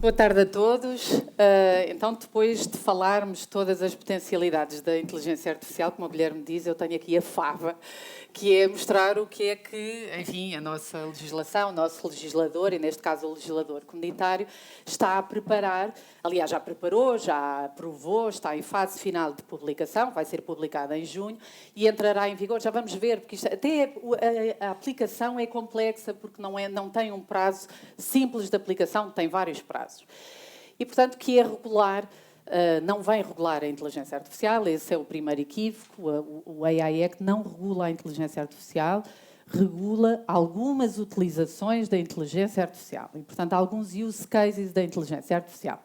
Boa tarde a todos. Então, depois de falarmos todas as potencialidades da inteligência artificial, como a Guilherme diz, eu tenho aqui a fava, que é mostrar o que é que, enfim, a nossa legislação, o nosso legislador, e neste caso o legislador comunitário, está a preparar. Aliás, já preparou, já aprovou, está em fase final de publicação, vai ser publicada em junho e entrará em vigor. Já vamos ver, porque até a aplicação é complexa, porque não tem um prazo simples de aplicação, tem vários prazos. E, portanto, que é regular, não vem regular a inteligência artificial, esse é o primeiro equívoco. O AI Act não regula a inteligência artificial, regula algumas utilizações da inteligência artificial e, portanto, alguns use cases da inteligência artificial.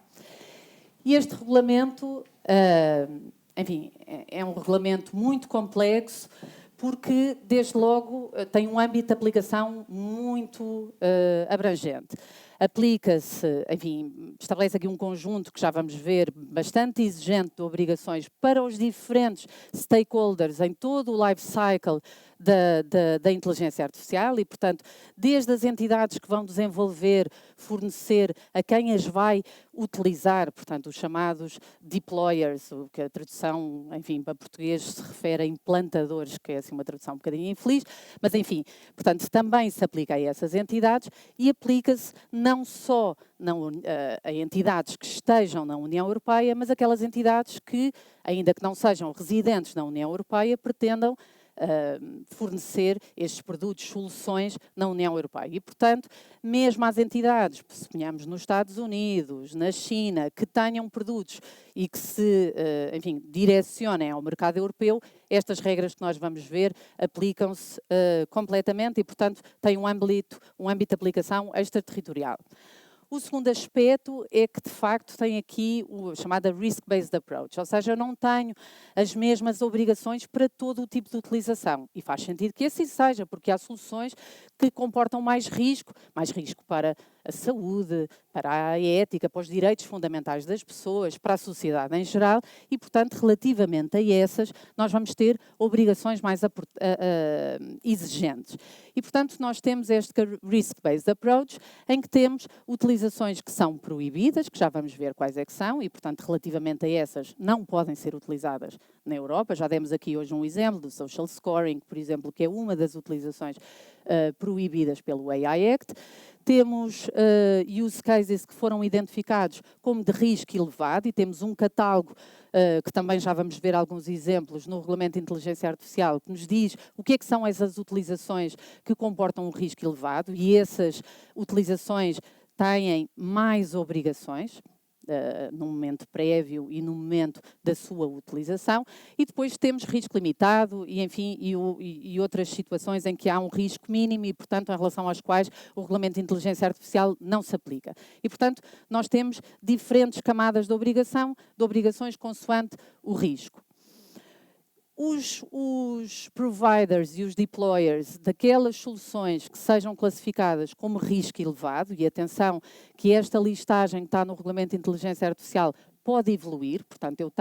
E este regulamento, enfim, é um regulamento muito complexo, porque, desde logo, tem um âmbito de aplicação muito abrangente. Aplica-se, enfim, estabelece aqui um conjunto que já vamos ver, bastante exigente de obrigações para os diferentes stakeholders em todo o life cycle da inteligência artificial e, portanto, desde as entidades que vão desenvolver, fornecer a quem as vai utilizar, portanto, os chamados deployers, o que a tradução, enfim, para português se refere a implantadores, que é assim uma tradução um bocadinho infeliz, mas, enfim, portanto, também se aplica a essas entidades e aplica-se não só a entidades que estejam na União Europeia, mas aquelas entidades que, ainda que não sejam residentes na União Europeia, pretendam fornecer estes produtos, soluções na União Europeia. E, portanto, mesmo às entidades, suponhamos nos Estados Unidos, na China, que tenham produtos e que se, enfim, direcionem ao mercado europeu, estas regras que nós vamos ver aplicam-se completamente e, portanto, têm um âmbito de aplicação extraterritorial. O segundo aspecto é que, de facto, tem aqui a chamada risk-based approach, ou seja, eu não tenho as mesmas obrigações para todo o tipo de utilização. E faz sentido que assim seja, porque há soluções que comportam mais risco para a saúde, para a ética, para os direitos fundamentais das pessoas, para a sociedade em geral e, portanto, relativamente a essas, nós vamos ter obrigações mais exigentes. E, portanto, nós temos este risk-based approach, em que temos utilizações que são proibidas, que já vamos ver quais é que são, e, portanto, relativamente a essas, não podem ser utilizadas na Europa. Já demos aqui hoje um exemplo do social scoring, por exemplo, que é uma das utilizações proibidas pelo AI Act. Temos use cases que foram identificados como de risco elevado e temos um catálogo que também já vamos ver alguns exemplos no Regulamento de Inteligência Artificial, que nos diz o que é que são essas utilizações que comportam um risco elevado e essas utilizações têm mais obrigações. No momento prévio e no momento da sua utilização, e depois temos risco limitado e, enfim, e outras situações em que há um risco mínimo e, portanto, em relação às quais o Regulamento de Inteligência Artificial não se aplica. E, portanto, nós temos diferentes camadas de obrigações consoante o risco. Os providers e os deployers daquelas soluções que sejam classificadas como risco elevado, e atenção que esta listagem que está no Regulamento de Inteligência Artificial pode evoluir, portanto,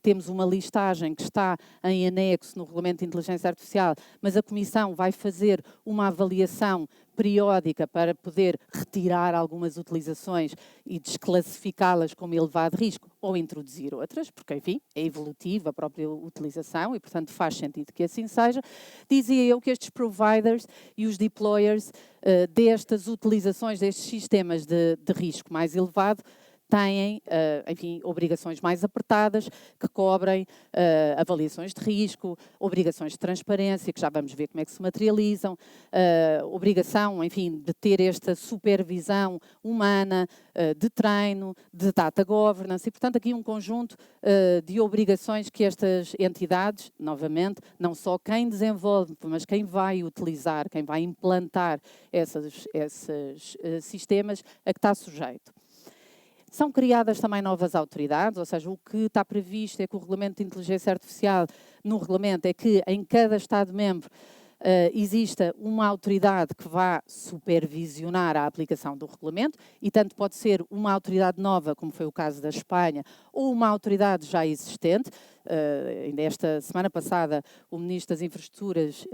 temos uma listagem que está em anexo no Regulamento de Inteligência Artificial, mas a Comissão vai fazer uma avaliação periódica para poder retirar algumas utilizações e desclassificá-las como elevado risco ou introduzir outras, porque, enfim, é evolutiva a própria utilização e, portanto, faz sentido que assim seja. Dizia eu que estes providers e os deployers destas utilizações, destes sistemas de risco mais elevado, têm, enfim, obrigações mais apertadas, que cobrem avaliações de risco, obrigações de transparência, que já vamos ver como é que se materializam, obrigação, enfim, de ter esta supervisão humana, de treino, de data governance, e, portanto, aqui um conjunto de obrigações que estas entidades, novamente, não só quem desenvolve, mas quem vai utilizar, quem vai implantar esses sistemas, a que está sujeito. São criadas também novas autoridades, ou seja, o que está previsto é que o Regulamento de Inteligência Artificial, no Regulamento, é que em cada Estado-membro exista uma autoridade que vá supervisionar a aplicação do regulamento e tanto pode ser uma autoridade nova, como foi o caso da Espanha, ou uma autoridade já existente. ainda esta semana passada, o Ministro das Infraestruturas,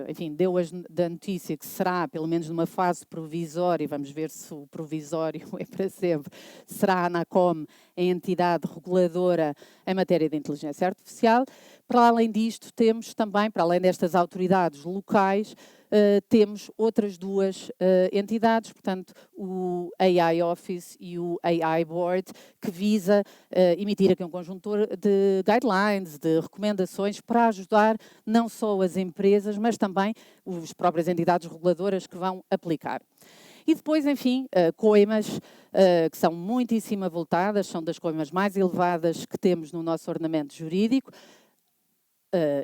enfim, deu a notícia que será, pelo menos numa fase provisória, vamos ver se o provisório é para sempre, será a ANACOM a entidade reguladora em matéria de inteligência artificial. Para além disto, temos também, para além destas autoridades locais, temos outras duas entidades, portanto, o AI Office e o AI Board, que visa emitir aqui um conjunto de guidelines, de recomendações para ajudar não só as empresas, mas também as próprias entidades reguladoras que vão aplicar. E depois, enfim, coimas que são muitíssimo avultadas, são das coimas mais elevadas que temos no nosso ordenamento jurídico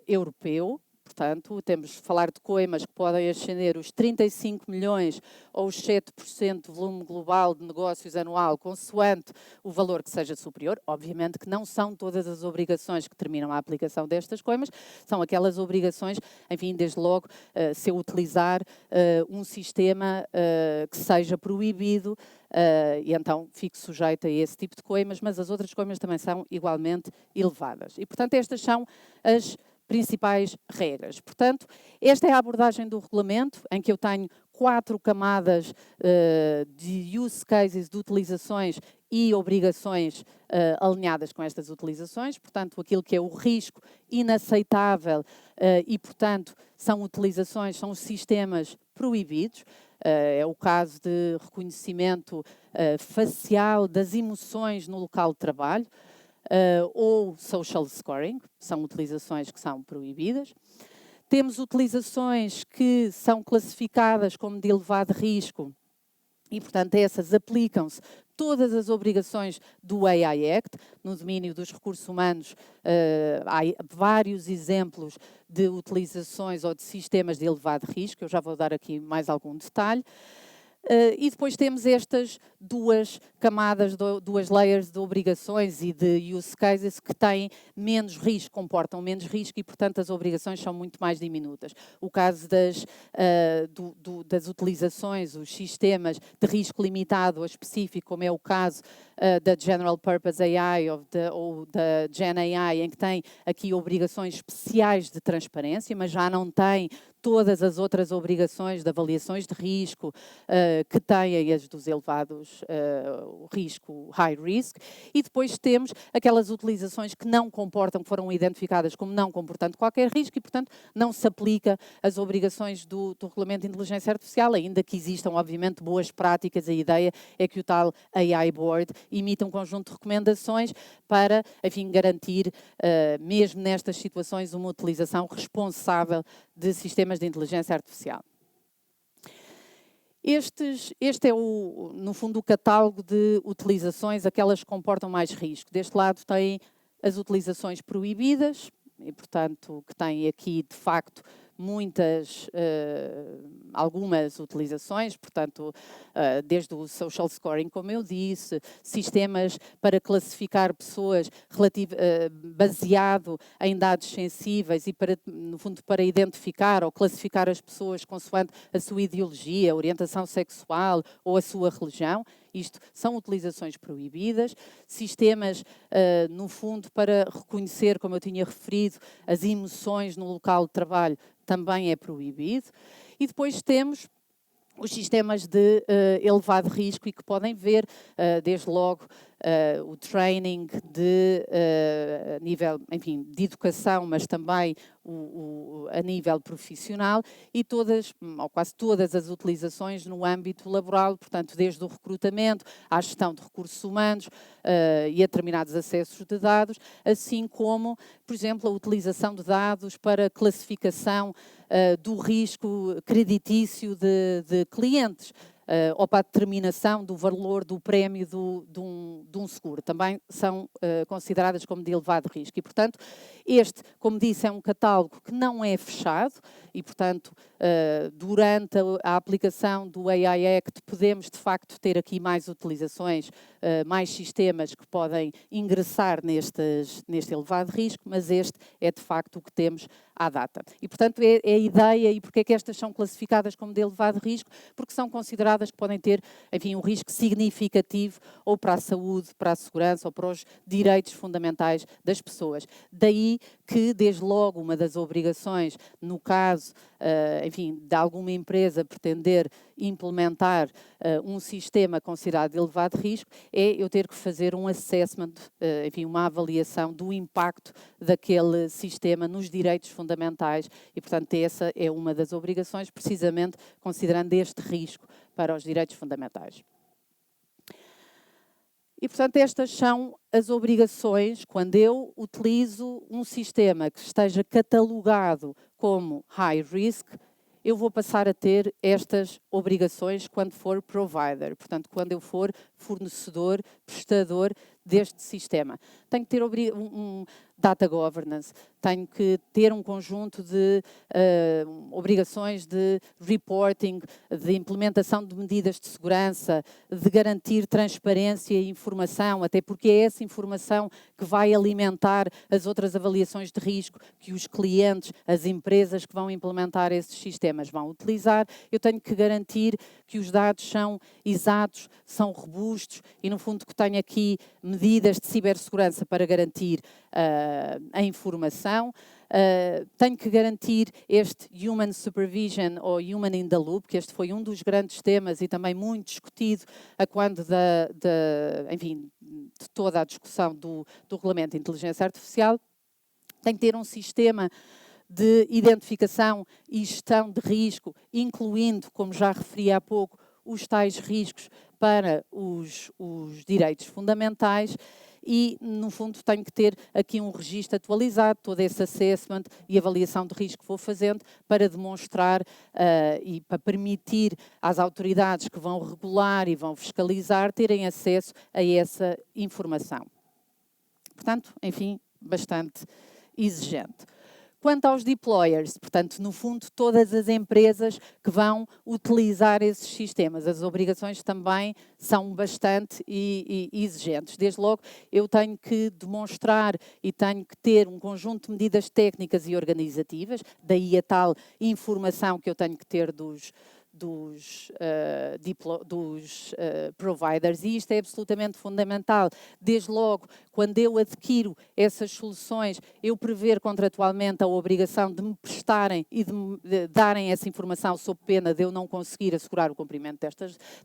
europeu. Portanto, temos de falar de coimas que podem ascender os 35 milhões ou os 7% do volume global de negócios anual, consoante o valor que seja superior. Obviamente que não são todas as obrigações que terminam a aplicação destas coimas, são aquelas obrigações, enfim, desde logo, se eu utilizar um sistema que seja proibido, e então fico sujeita a esse tipo de coimas, mas as outras coimas também são igualmente elevadas. E, portanto, estas são as principais regras. Portanto, esta é a abordagem do regulamento, em que eu tenho 4 camadas de use cases, de utilizações e obrigações alinhadas com estas utilizações. Portanto, aquilo que é o risco inaceitável e, portanto, são utilizações, são os sistemas proibidos. É o caso de reconhecimento facial das emoções no local de trabalho. Ou social scoring, são utilizações que são proibidas. Temos utilizações que são classificadas como de elevado risco e, portanto, essas aplicam-se todas as obrigações do AI Act. No domínio dos recursos humanos, há vários exemplos de utilizações ou de sistemas de elevado risco, eu já vou dar aqui mais algum detalhe. E depois temos estas duas camadas, duas layers de obrigações e de use cases que têm menos risco, comportam menos risco e, portanto, as obrigações são muito mais diminutas. O caso das utilizações, os sistemas de risco limitado ou específico, como é o caso da General Purpose AI ou da Gen AI, em que tem aqui obrigações especiais de transparência, mas já não tem todas as outras obrigações de avaliações de risco que têm as dos elevados risco, high risk, e depois temos aquelas utilizações que não comportam, que foram identificadas como não comportando qualquer risco e, portanto, não se aplica as obrigações do Regulamento de Inteligência Artificial, ainda que existam, obviamente, boas práticas. A ideia é que o tal AI Board imita um conjunto de recomendações para, enfim, garantir, mesmo nestas situações, uma utilização responsável de sistemas de inteligência artificial. Este é, no fundo, o catálogo de utilizações, aquelas que comportam mais risco. Deste lado tem as utilizações proibidas, e, portanto, que têm aqui, de facto, algumas utilizações, portanto, desde o social scoring, como eu disse, sistemas para classificar pessoas baseado em dados sensíveis e, no fundo, para identificar ou classificar as pessoas consoante a sua ideologia, orientação sexual ou a sua religião. Isto são utilizações proibidas. Sistemas, no fundo, para reconhecer, como eu tinha referido, as emoções no local de trabalho, também é proibido. E depois temos os sistemas de elevado risco e que podem ver, desde logo, o training a nível, enfim, de educação, mas também a nível profissional e todas, ou quase todas as utilizações no âmbito laboral, portanto, desde o recrutamento à gestão de recursos humanos e a determinados acessos de dados, assim como, por exemplo, a utilização de dados para classificação do risco creditício de clientes, ou para a determinação do valor do prémio de um seguro. Também são consideradas como de elevado risco. E, portanto, este, como disse, é um catálogo que não é fechado e, portanto, durante a aplicação do AI Act podemos, de facto, ter aqui mais utilizações, mais sistemas que podem ingressar neste elevado risco, mas este é, de facto, o que temos à data. E, portanto, é a ideia e porque é que estas são classificadas como de elevado risco, porque são consideradas que podem ter, enfim, um risco significativo ou para a saúde, para a segurança ou para os direitos fundamentais das pessoas. Daí que, desde logo, uma das obrigações, no caso, enfim, de alguma empresa pretender implementar um sistema considerado de elevado risco, é eu ter que fazer um assessment, enfim, uma avaliação do impacto daquele sistema nos direitos fundamentais e, portanto, essa é uma das obrigações, precisamente considerando este risco para os direitos fundamentais. E, portanto, estas são as obrigações quando eu utilizo um sistema que esteja catalogado como high risk. Eu vou passar a ter estas obrigações quando for provider, portanto, quando eu for fornecedor, prestador deste sistema. Tenho que ter data governance, tenho que ter um conjunto de obrigações de reporting, de implementação de medidas de segurança, de garantir transparência e informação, até porque é essa informação que vai alimentar as outras avaliações de risco que os clientes, as empresas que vão implementar esses sistemas vão utilizar. Eu tenho que garantir que os dados são exatos, são robustos e, no fundo, que tenho aqui medidas de cibersegurança para garantir a informação. Tenho que garantir este Human Supervision ou Human in the Loop, que este foi um dos grandes temas e também muito discutido a quando enfim, de toda a discussão do Regulamento de Inteligência Artificial. Tenho que ter um sistema de identificação e gestão de risco, incluindo, como já referi há pouco, os tais riscos para os direitos fundamentais e, no fundo, tenho que ter aqui um registro atualizado, todo esse assessment e avaliação de risco que vou fazendo para demonstrar e para permitir às autoridades que vão regular e vão fiscalizar terem acesso a essa informação. Portanto, enfim, bastante exigente. Quanto aos deployers, portanto, no fundo, todas as empresas que vão utilizar esses sistemas, as obrigações também são bastante exigentes. Desde logo, eu tenho que demonstrar e tenho que ter um conjunto de medidas técnicas e organizativas, daí a tal informação que eu tenho que ter dos providers, e isto é absolutamente fundamental. Desde logo, quando eu adquiro essas soluções, eu prever contratualmente a obrigação de me prestarem e de me darem essa informação sob pena de eu não conseguir assegurar o cumprimento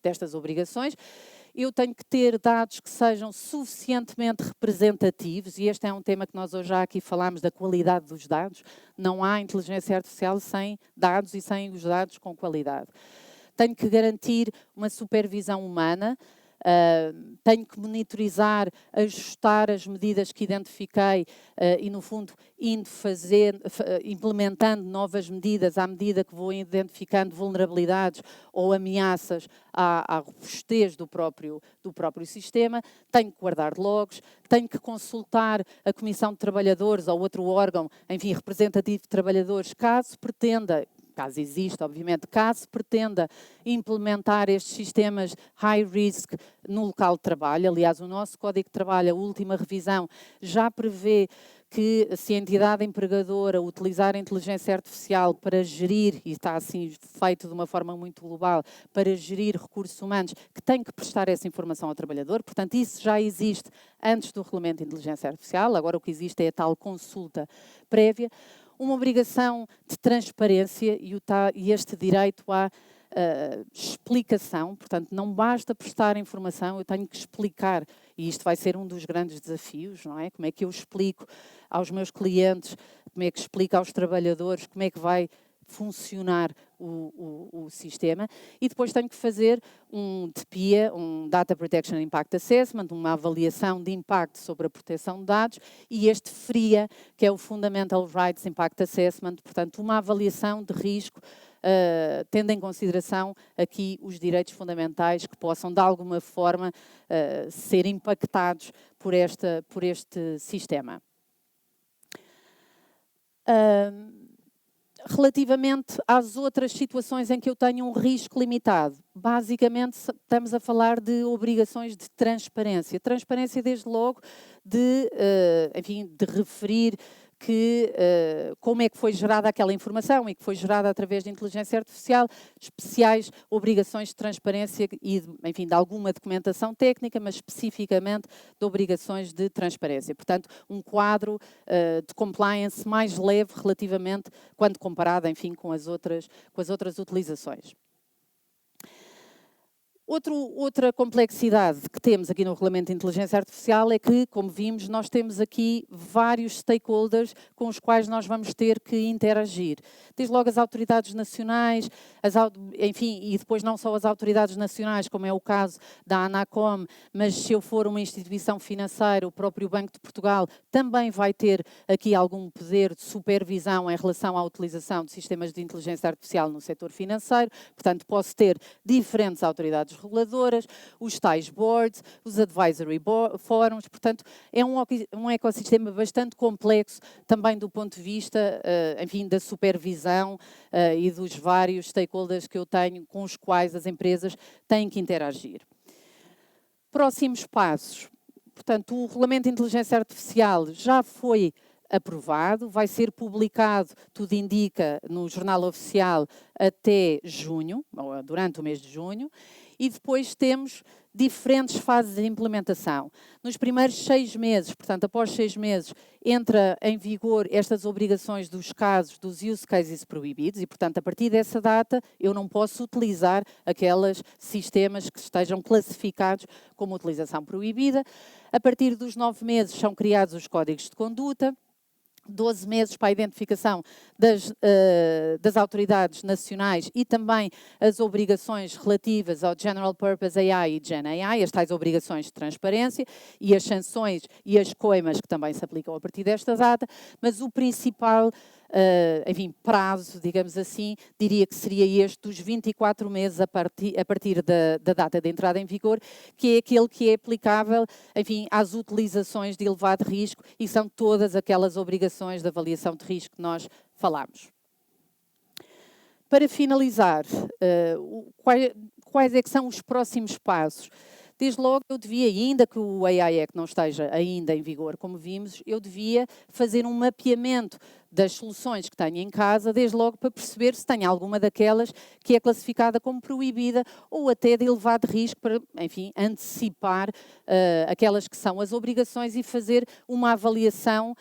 destas obrigações. Eu tenho que ter dados que sejam suficientemente representativos, e este é um tema que nós hoje já aqui falámos, da qualidade dos dados. Não há inteligência artificial sem dados e sem os dados com qualidade. Tenho que garantir uma supervisão humana, tenho que monitorizar, ajustar as medidas que identifiquei e, no fundo, implementando novas medidas à medida que vou identificando vulnerabilidades ou ameaças à robustez do próprio sistema. Tenho que guardar logs, tenho que consultar a Comissão de Trabalhadores ou outro órgão, enfim, representativo de trabalhadores, caso existe, obviamente, caso pretenda implementar estes sistemas high risk no local de trabalho. Aliás, o nosso Código de Trabalho, a última revisão, já prevê que se a entidade empregadora utilizar a inteligência artificial para gerir, e está assim feito de uma forma muito global, para gerir recursos humanos, que tem que prestar essa informação ao trabalhador. Portanto, isso já existe antes do Regulamento de Inteligência Artificial. Agora o que existe é a tal consulta prévia. Uma obrigação de transparência e este direito à explicação. Portanto, não basta prestar informação, eu tenho que explicar, e isto vai ser um dos grandes desafios, não é? Como é que eu explico aos meus clientes, como é que explico aos trabalhadores, como é que vai funcionar o sistema, e depois tenho que fazer um DPIA, um Data Protection Impact Assessment, uma avaliação de impacto sobre a proteção de dados, e este FRIA, que é o Fundamental Rights Impact Assessment, portanto, uma avaliação de risco, tendo em consideração aqui os direitos fundamentais que possam, de alguma forma, ser impactados por este sistema. Relativamente às outras situações em que eu tenho um risco limitado, basicamente estamos a falar de obrigações de transparência. Transparência, desde logo, enfim, de referir como é que foi gerada aquela informação e que foi gerada através de inteligência artificial, especiais obrigações de transparência e, enfim, de alguma documentação técnica, mas especificamente de obrigações de transparência. Portanto, um quadro de compliance mais leve relativamente, quando comparado, enfim, com as outras utilizações. Outra complexidade que temos aqui no Regulamento de Inteligência Artificial é que, como vimos, nós temos aqui vários stakeholders com os quais nós vamos ter que interagir. Desde logo as autoridades nacionais, enfim, e depois não só as autoridades nacionais, como é o caso da ANACOM, mas se eu for uma instituição financeira, o próprio Banco de Portugal também vai ter aqui algum poder de supervisão em relação à utilização de sistemas de inteligência artificial no setor financeiro. Portanto, posso ter diferentes autoridades reguladoras, os tais boards, os advisory forums, portanto, é um ecossistema bastante complexo também do ponto de vista, enfim, da supervisão e dos vários stakeholders que eu tenho com os quais as empresas têm que interagir. Próximos passos. Portanto, o Regulamento de Inteligência Artificial já foi aprovado, vai ser publicado, tudo indica, no Jornal Oficial até junho, ou durante o mês de junho, e depois temos diferentes fases de implementação. Nos primeiros 6 meses, portanto, após 6 meses, entra em vigor estas obrigações dos casos dos use cases proibidos e, portanto, a partir dessa data, eu não posso utilizar aqueles sistemas que estejam classificados como utilização proibida. A partir dos 9 meses são criados os códigos de conduta. 12 meses para a identificação das autoridades nacionais e também as obrigações relativas ao General Purpose AI e Gen AI, as tais obrigações de transparência e as sanções e as coimas que também se aplicam a partir desta data, mas o principal enfim, prazo, digamos assim, diria que seria este dos 24 meses a partir da data de entrada em vigor, que é aquele que é aplicável, enfim, às utilizações de elevado risco e são todas aquelas obrigações de avaliação de risco que nós falámos. Para finalizar, quais é que são os próximos passos? Desde logo eu devia, ainda que o AI Act não esteja ainda em vigor, como vimos, eu devia fazer um mapeamento das soluções que tenho em casa, desde logo para perceber se tem alguma daquelas que é classificada como proibida ou até de elevado risco para, enfim, antecipar aquelas que são as obrigações e fazer uma avaliação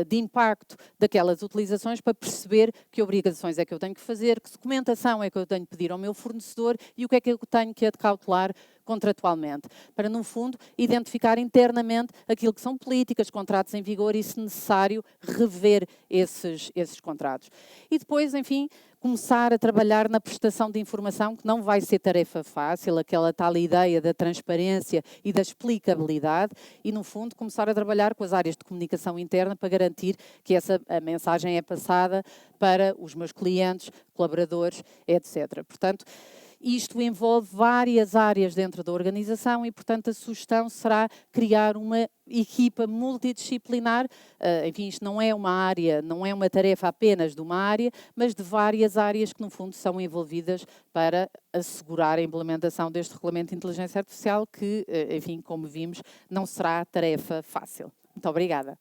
de impacto daquelas utilizações para perceber que obrigações é que eu tenho que fazer, que documentação é que eu tenho que pedir ao meu fornecedor e o que é que eu tenho que acautelar contratualmente, para, no fundo, identificar internamente aquilo que são políticas, contratos em vigor e, se necessário, rever esses contratos. E depois, enfim, começar a trabalhar na prestação de informação, que não vai ser tarefa fácil, aquela tal ideia da transparência e da explicabilidade, e, no fundo, começar a trabalhar com as áreas de comunicação interna para garantir que a mensagem é passada para os meus clientes, colaboradores, etc. Portanto, isto envolve várias áreas dentro da organização e, portanto, a sugestão será criar uma equipa multidisciplinar. Enfim, isto não é uma área, não é uma tarefa apenas de uma área, mas de várias áreas que, no fundo, são envolvidas para assegurar a implementação deste Regulamento de Inteligência Artificial que, enfim, como vimos, não será tarefa fácil. Muito obrigada.